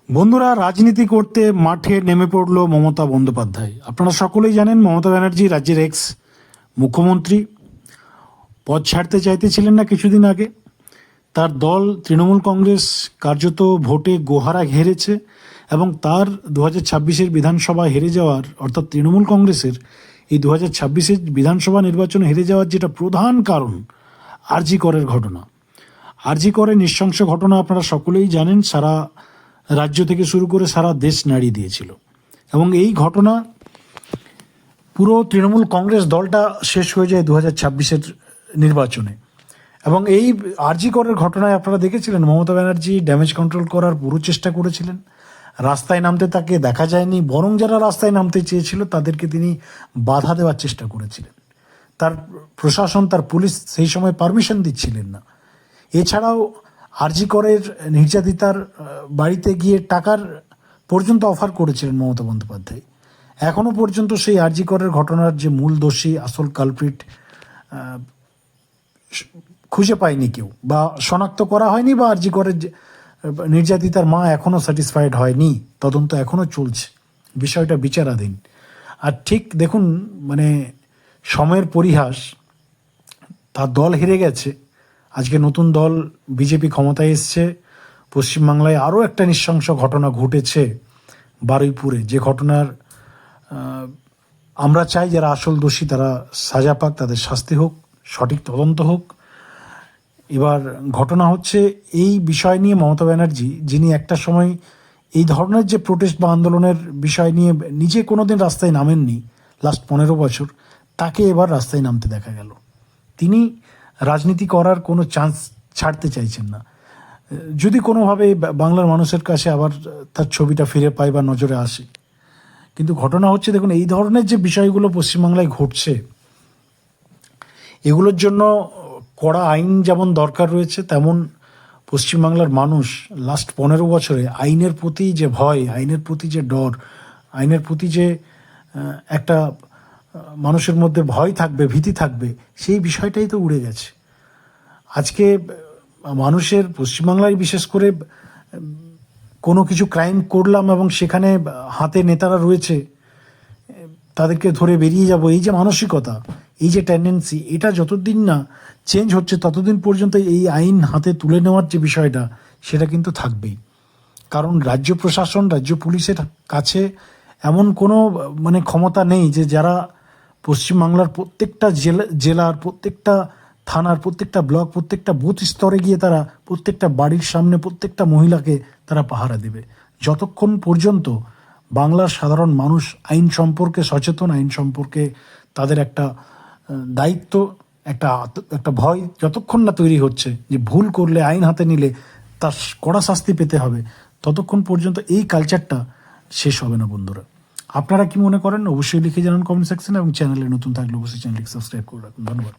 বন্ধুরা, রাজনীতি করতে মাঠে নেমে পড়ল মমতা বন্দ্যোপাধ্যায়। আপনারা সকলেই জানেন মমতা ব্যানার্জি রাজ্যের এক্স মুখ্যমন্ত্রী পদ ছাড়তে চাইতেছিলেন না কিছুদিন আগে। তার দল তৃণমূল কংগ্রেস কার্যত ভোটে গোহারা হেরেছে এবং তার 2026-এর বিধানসভা হেরে যাওয়ার, অর্থাৎ তৃণমূল কংগ্রেসের এই 2026-এর বিধানসভা নির্বাচনে হেরে যাওয়ার যেটা প্রধান কারণ আরজি করের ঘটনা। আরজি করের নৃশংস ঘটনা আপনারা সকলেই জানেন, সারা রাজ্য থেকে শুরু করে সারা দেশ নাড়িয়ে দিয়েছিল এবং এই ঘটনা পুরো তৃণমূল কংগ্রেস দলটা শেষ হয়ে যায় 2026-এর নির্বাচনে। এবং এই আরজি করের ঘটনায় আপনারা দেখেছিলেন মমতা ব্যানার্জি ড্যামেজ কন্ট্রোল করার পুরো চেষ্টা করেছিলেন। রাস্তায় নামতে তাকে দেখা যায়নি, বরং যারা রাস্তায় নামতে চেয়েছিল তাদেরকে তিনি বাধা দেওয়ার চেষ্টা করেছিলেন। তার প্রশাসন, তার পুলিশ সেই সময় পারমিশন দিচ্ছিলেন না। এছাড়াও আরজি করের নির্যাতিতার বাড়িতে গিয়ে টাকার পর্যন্ত অফার করেছিলেন মমতা বন্দ্যোপাধ্যায়। এখনও পর্যন্ত সেই আরজি করের ঘটনার যে মূল দোষী, আসল কালপ্রিট খুঁজে পায়নি কেউ, বা শনাক্ত করা হয়নি, বা আরজি করের নির্যাতিতার মা এখনও স্যাটিসফাইড হয়নি। তদন্ত এখনও চলছে, বিষয়টা বিচারাধীন। আর ঠিক দেখুন, মানে সময়ের পরিহাস, তার দল হেরে গেছে, আজকে নতুন দল বিজেপি ক্ষমতায় এসছে। পশ্চিমবাংলায় আরও একটা নৃশংস ঘটনা ঘটেছে বারুইপুরে, যে ঘটনার আমরা চাই যারা আসল দোষী তারা সাজা পাক, তাদের শাস্তি হোক, সঠিক তদন্ত হোক। এবার ঘটনা হচ্ছে এই বিষয় নিয়ে মমতা ব্যানার্জি, যিনি একটা সময় এই ধরনের যে প্রোটেস্ট বা আন্দোলনের বিষয় নিয়ে নিজে কোনোদিন রাস্তায় নামেননি লাস্ট 15 বছর, তাকে এবার রাস্তায় নামতে দেখা গেল। তিনি রাজনীতি করার কোনো চান্স ছাড়তে চাইছেন না, যদি কোনোভাবে বাংলার মানুষের কাছে আবার তার ছবিটা ফিরে পায় বা নজরে আসে। কিন্তু ঘটনা হচ্ছে, দেখুন, এই ধরনের যে বিষয়গুলো পশ্চিমবাংলায় ঘটছে, এগুলোর জন্য কড়া আইন যেমন দরকার রয়েছে, তেমন পশ্চিমবাংলার মানুষ লাস্ট 15 বছরে আইনের প্রতি যে ভয়, আইনের প্রতি যে ডর, আইনের প্রতি যে একটা মানুষের মধ্যে ভয় থাকবে, ভীতি থাকবে, সেই বিষয়টাই তো উড়ে গেছে। আজকে মানুষের, পশ্চিমবাংলায় বিশেষ করে, কোনো কিছু ক্রাইম করলাম এবং সেখানে হাতে নেতারা রয়েছে, তাদেরকে ধরে বেরিয়ে যাব, এই যে মানসিকতা, এই যে টেন্ডেন্সি, এটা যতদিন না চেঞ্জ হচ্ছে ততদিন পর্যন্ত এই আইন হাতে তুলে নেওয়ার যে বিষয়টা, সেটা কিন্তু থাকবেই। কারণ রাজ্য প্রশাসন, রাজ্য পুলিশের কাছে এমন কোনো ক্ষমতা নেই যে যারা পশ্চিমবাংলার প্রত্যেকটা জেলার প্রত্যেকটা থানার প্রত্যেকটা ব্লক, প্রত্যেকটা বুথ স্তরে গিয়ে তারা প্রত্যেকটা বাড়ির সামনে প্রত্যেকটা মহিলাকে তারা পাহারা দেবে, যতক্ষণ পর্যন্ত বাংলার সাধারণ মানুষ আইন সম্পর্কে সচেতন, আইন সম্পর্কে তাদের একটা দায়িত্ব, একটা ভয় যতক্ষণ না তৈরি হচ্ছে যে ভুল করলে, আইন হাতে নিলে তার কড়া শাস্তি পেতে হবে, ততক্ষণ পর্যন্ত এই কালচারটা শেষ হবে না। বন্ধুরা, আপনারা কি মনে করেন অবশ্যই লিখে জানান কমেন্ট সেকশনে, এবং চ্যানেলে নতুন থাকলে অবশ্যই চ্যানেলটি সাবস্ক্রাইব করে রাখুন। ধন্যবাদ।